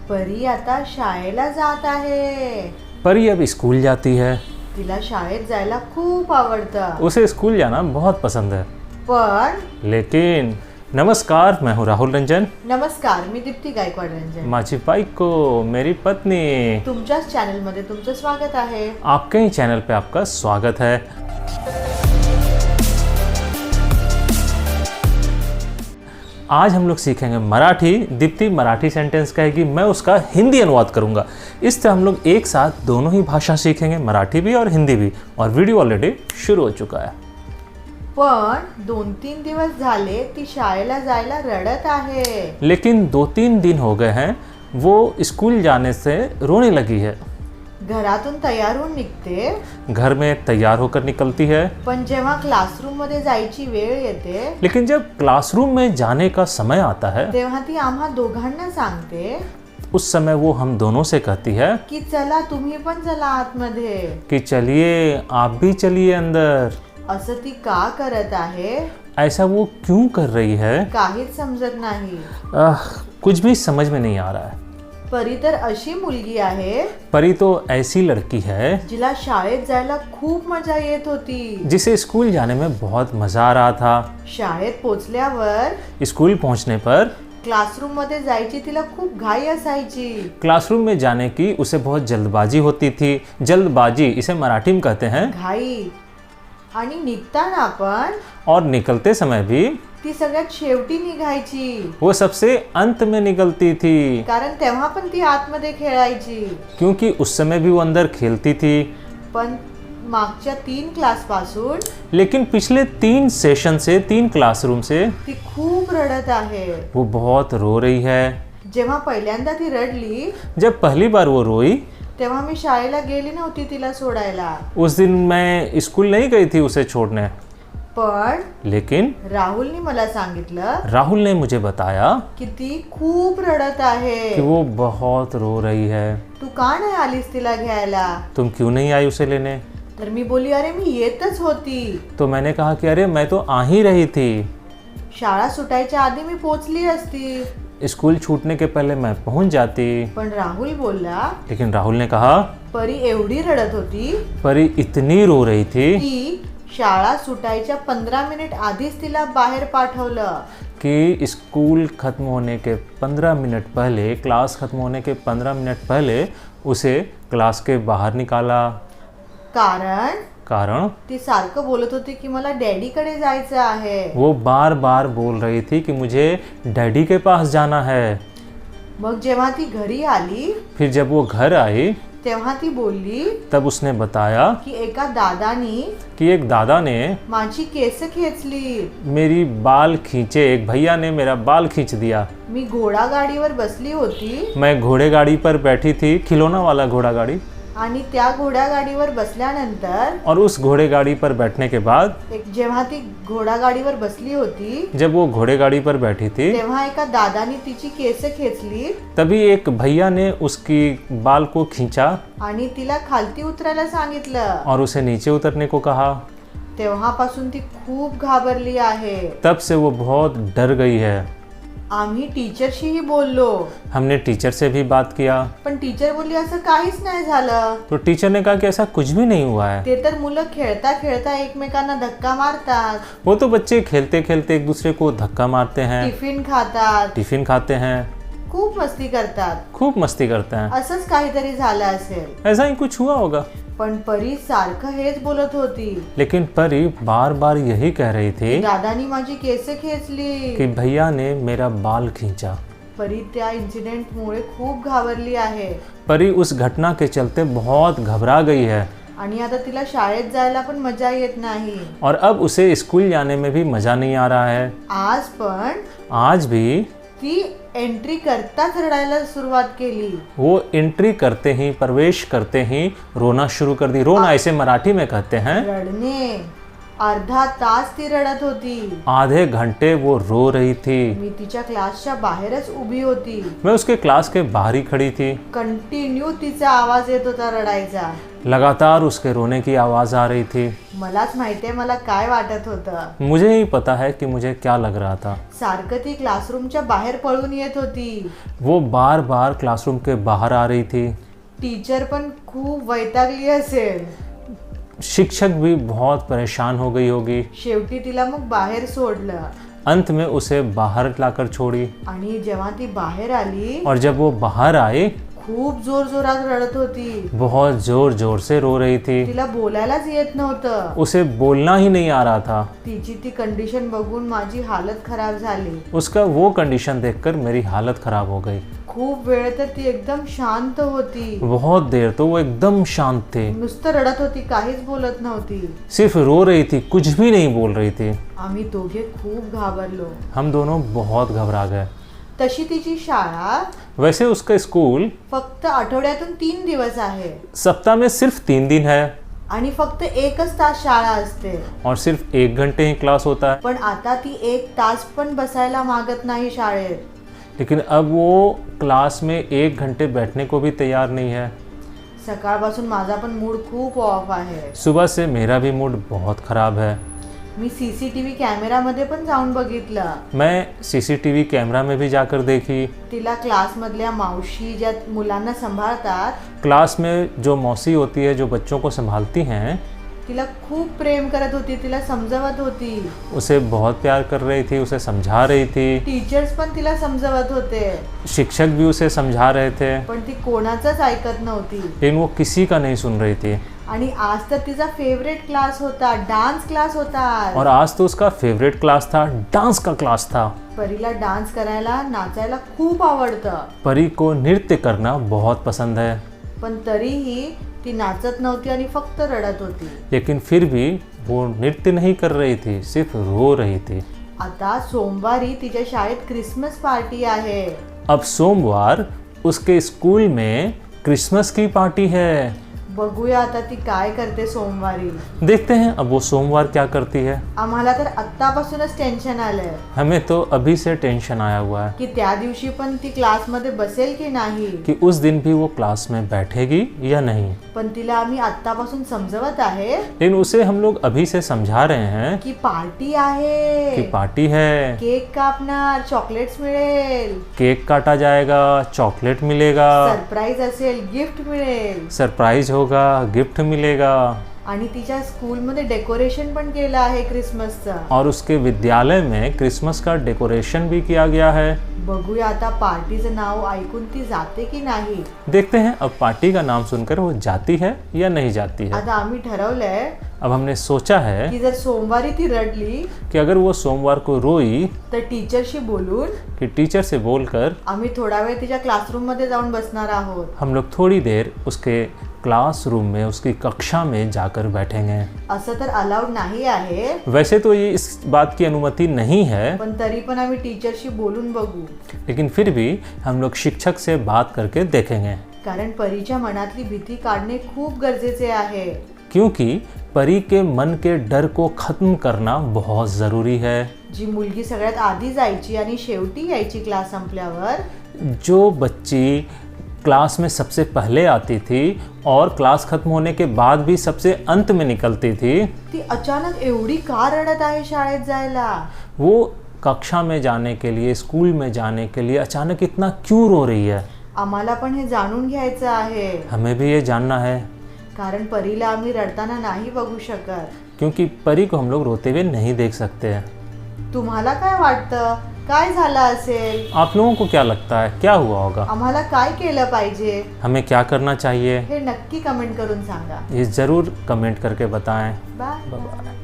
परी आता शाळेला जात आहे. परी अब स्कूल जाती है। तिला शाळेत जायला खूप आवडतं. उसे स्कूल जाना बहुत पसंद है। पण लेकिन नमस्कार, मैं हूँ राहुल रंजन। नमस्कार, मी दीप्ती गायकवाड रंजन. माझी बायको, मेरी पत्नी, तुमच्याच चॅनल मध्ये तुमचं स्वागत आहे. आपके ही चैनल पे आपका स्वागत है। आज हम लोग सीखेंगे मराठी। दीप्ति मराठी सेंटेंस कहेगी, मैं उसका हिंदी अनुवाद करूंगा। इस तरह हम लोग एक साथ दोनों ही भाषा सीखेंगे, मराठी भी और हिंदी भी। और वीडियो ऑलरेडी शुरू हो चुका है। पण 2-3 दिवस झाले ती शाळेला जायला रडत आहे. लेकिन 2-3 दिन हो गए हैं वो स्कूल जाने से रोने लगी है। घरातून तयार होऊन निघते, घर में तैयार होकर निकलती है, पण जेव्हा क्लासरूम मध्ये जायची वेळ येते लेकिन जब क्लासरूम में जाने का समय आता है तेव्हा ती आम्हा दोघांना सांगते उस समय वो हम दोनों से कहती है की चला तुम्ही पण चला आतमध्ये. कि चलिए आप भी चलिए अंदर। असं ती का करत आहे ऐसा वो क्यों कर रही है? काहीच समजत नाही. कुछ भी समझ में नहीं आ रहा है। परी तर अशी मुलगी आहे परी तो ऐसी लड़की है जिला शाळेत जायला खूप मजा येत होती. जिसे स्कूल जाने में बहुत मज़ा आ रहा था। शाळेत पोचल्यावर स्कूल पहुंचने पर क्लासरूम मध्ये जायची तिला खूप घाई असायची. क्लासरूम में जाने की उसे बहुत जल्दबाजी होती थी। जल्दबाजी इसे मराठी में कहते हैं। घाई. आणि निघताना पण और निकलते समय भी ती सगळ्यात शेवटी निघायची, वो सबसे अंत में निकलती थी, कारण तेव्हा पण ती आतमध्ये खेळायची. क्योंकि उस समय भी वो अंदर खेलती थी। पण मागच्या 3 क्लास पासून लेकिन पिछले 3 सेशन से, 3 क्लासरूम से ती खूप रडत आहे. वो बहुत रो रही है। जेव्हा पहिल्यांदा ती रडली जब पहली बार वो रोई तेव्हा मी शाळेला गेली नव्हती तिला सोडायला. उस दिन मैं स्कूल नहीं गई थी उसे छोड़ने। पण लेकिन राहुलने मला सांगितलं राहुल ने मुझे बताया की ती खूप रडत आहे. कि वो बहुत रो रही है। तू का नाही आलीस तिला घ्यायला? तुम क्यों नहीं आई उसे लेने? तर मी बोली, अरे मी येतच होती. तो मैंने कहा कि अरे मैं तो आ ही रही थी। शाळा सुटायच्या आधी मी पोचली असती. स्कूल छूटने के पहले मैं पहुंच जाती। पण राहुल बोलला, लेकिन राहुल ने कहा परी एवढी रडत होती परी इतनी रो रही थी की शाळा सुटायच्या 15 मिनिट आधीच तिला बाहेर पाठवलं. कि स्कूल खत्म होने के 15 मिनट पहले, क्लास खत्म होने के 15 मिनट पहले उसे क्लास के बाहर निकाला। कारण ती सारखं बोलत होती की मला डॅडीकडे जायचं आहे. वो बार बार बोल रही थी कि मुझे डैडी के पास जाना है। मग जेव्हा ती घरी आली फिर जब वो घर आई तेव्हा ती बोलली तब उसने बताया की एका दादानी कि एक दादा ने माझी केस खेचली. मेरी बाल खींचे, एक भैया ने मेरा बाल खींच दिया। मी घोडा गाडीवर बसली होती मैं घोड़े गाड़ी पर बैठी थी, खिलौना वाला घोड़ा गाड़ी। आणि त्या घोडा गाडीवर बसल्यानंतर और उस घोड़े गाड़ी पर बैठने के बाद जेव्हा ती घोडा गाडीवर बसली होती जब वो घोड़े गाड़ी पर बैठी थी तेव्हा एका दादानी तिची केस खेचली तभी एक भैया ने उसकी बाल को खींचा आणि तिला खालती उतरायला सांगितलं. और उसे नीचे उतरने को कहा। तेव्हापासून ती खूप घाबरली आहे. तब से वो बहुत डर गई है। आम्ही टीचरशीही बोललो, हमने टीचर से भी बात किया, पण टीचर बोलली असं काहीच नाही झालं. तो टीचर ने कहा कि ऐसा कुछ भी नहीं हुआ है। ते तर मुलं खेळता खेळता एकमेकांना धक्का मारतात, वो तो बच्चे खेलते खेलते एक दूसरे को धक्का मारते हैं, टिफिन खातात, टिफिन खाते हैं, खूप मस्ती करतात. खूप मस्ती करते हैं। असंच काहीतरी झालं असेल. ऐसा ही कुछ हुआ होगा। पण परी सारखं हेच बोलत होती. लेकिन परी बार बार यही कह रही थी दादानी माझी केस खेचली कि भैया ने मेरा बाल खींचा। परी त्या इन्सिडेंटमुळे खूप घाबरली आहे. परी उस घटना के चलते बहुत घबरा गई है। आणि आता तिला शाळेत जायला पण मजा येत नाही. और अब उसे स्कूल जाने में भी मजा नहीं आ रहा है। आज भी ती एंट्री करताच रडायला सुरुवात केली. वो एंट्री करते ही, प्रवेश करते ही रोना शुरू कर दी। रोना इसे मराठी में कहते हैं रडणे. अर्धा तास ती रडत होती. आधे घंटे वो रो रही थी. मी तिच्या क्लासच्या बाहेरच उभी होती. मैं उसके क्लास के बाहर ही खड़ी थी. कंटिन्यू तिचा आवाज येत होता रडायचा. लगातार उसके रोने की आवाज़ आ रही थी. मलाच माहितीये मला काय वाटत होतं. मुझे ही पता है कि मुझे क्या लग रहा था. सारखं ती क्लासरूमच्या बाहेर पळून येत होती. वो बार बार क्लासरूम के बाहर आ रही थी. टीचर पण खूप वैतागली असेल. शिक्षक भी बहुत परेशान हो गई होगी. शेवटी तिला मग बाहेर सोडलं. अंत में उसे बाहर लाकर छोड़ी. आणि जेव्हा ती बाहेर आली और जब वो बाहर आई खूप जोर जोरात रडत होती. बहुत जोर जोर से रो रही थी. तिला बोलायलाच येत नव्हतं. उसे बोलना ही नहीं आ रहा था. तिची ती कंडिशन बघून माझी हालत खराब झाली. उसका वो कंडीशन देखकर मेरी हालत खराब हो गई. खूप वेळ तर ती एकदम शांत होती. बहुत देर तो वो एकदम शांत थे. नुसतं रडत होती, काहीच बोलत नव्हती. सिर्फ रो रही थी, कुछ भी नहीं बोल रही थी. आम्ही दोघे खूप घाबरलो. हम दोनों बहुत घबरा गए. तशी तिची शाळा वैसे उसका स्कूल फक्त आठवड्यातून 3 दिवस आहे. सप्ताह में सिर्फ 3 दिन है. आणि फक्त 1च तास शाळा असते. और सिर्फ 1 घंटे ही क्लास होता है. पण आता ती 1 तास पण बसायला मागत नाही शाळेत. लेकिन अब वो क्लास में 1 घंटे बैठने को भी तैयार नहीं है. सकाळपासून माझा पण मूड खूप ऑफ आहे. सुबह से मेरा भी मूड बहुत ख़राब है. मी सीसीटीव्ही कॅमेरामध्ये पण जाऊन बघितलं. मैं सीसीटीवी कैमरा में भी जाकर देखी. तिला क्लासमधल्या मावशी ज्या मुलांना सांभाळतात क्लास में जो मौसी होती है जो बच्चों को संभालती हैं तिला खूप प्रेम करत होती, तिला समजवत होती. उसे बहुत प्यार कर रही थी, उसे समझा रही थी. टीचर्स पण तिला समजवत होते. शिक्षक भी उसे समझा रहे थे. पण ती कोणाचंच ऐकत नव्हती. लेकिन वो किसी का नहीं सुन रही थी. आणि आज तर तिचा फेवरेट क्लास होता, डान्स क्लास होता. और आज तो उसका फेवरेट क्लास था, डांस का क्लास था. परीला डान्स करायला, नाचायला खूप आवडतं. परी को नृत्य करना बहुत पसंद है. पण तरीही ती नाचत नव्हती आणि फक्त रडत होती. लेकिन फिर भी वो नृत्य नहीं कर रही थी, सिर्फ रो रही थी. आता सोमवारी तिच्या शाळेत क्रिसमस पार्टी आहे. अब सोमवार उसके स्कूल में क्रिसमस की पार्टी है. बघूया आता ती काय करते सोमवारी. देखते हैं अब वो सोमवार क्या करती है. आम्हाला तर आत्तापासूनच टेन्शन आलंय हमें तो अभी से टेंशन आया हुआ है की त्या दिवशी पण ती क्लासमध्ये बसेल की नाही. कि उस दिन भी वो क्लास में बैठेगी या नहीं. पण तिला आम्ही आत्तापासून समजवत आहे लेकिन उसे हम लोग अभी से समझा रहे हैं की पार्टी आहे. कि पार्टी है, केक कापणार, चॉकलेट्स मिळेल, केक काटा जाएगा, चॉकलेट मिलेगा, सरप्राईज असेल, गिफ्ट मिळेल. सरप्राइज होगा, गिफ्ट मिलेगा. आणि तिच्या स्कूलमध्ये डेकोरेशन पण केलं आहे क्रिसमसचं. और उसके विद्यालय में क्रिसमस का डेकोरेशन भी किया गया है. बघूया आता पार्टीचं नाव ऐकून ती जाते की नाही. देखते हैं अब पार्टी का नाम सुनकर वो जाती है या नहीं जाती है. आता आम्ही ठरवलंय अब हमने सोचा है की जर सोमवारी ती रडली कि अगर वो सोमवार को रोई तर टीचरशी बोलून कि टीचर से बोलकर आम्ही थोडा वेळ तिच्या क्लासरूममध्ये जाऊन बसणार आहोत. हम लोग थोड़ी देर उसके क्लासरूम में, उसकी कक्षा में जाकर बैठेंगे. असं तर अलाउड नाही आहे. वैसे तो ये इस बात की अनुमति नहीं है, पण तरी पण आम्ही टीचरशी बोलून बघू. लेकिन फिर भी हम लोग शिक्षक से बात करके देखेंगे. कारण परीच्या मनातली भीती काढणे खूप गरजेचे आहे. क्योंकि परी के मन के डर को खत्म करना बहुत ज़रूरी है. जी मुलगी सगळ्यात आधी जायची आणि शेवटी यायची क्लास संपल्यावर, जो बच्ची क्लास में सबसे पहले आती थी और क्लास खत्म होने के बाद भी सबसे अंत में निकलती थी, ती अचानक एवढी का रडत आहे शाळेत जायला. वो कक्षा में जाने के लिए, स्कूल में जाने के लिए अचानक इतना क्यों रो रही है. आम्हाला पण हे जाणून घ्यायचं आहे. हमें भी ये जानना है. कारण परीला आम्ही रडताना नाही बघू शकत. क्योंकि परी को हम लोग रोते हुए नहीं देख सकते हैं. तुम्हाला काय वाटतं, काय झालं असेल. आप लोगों को क्या लगता है, क्या हुआ होगा. आम्हाला काय केलं पाहिजे हमें क्या करना चाहिए, हे नक्की कमेंट करून सांगा. ये ज़रूर कमेंट करके बताएं. बाय. बाय.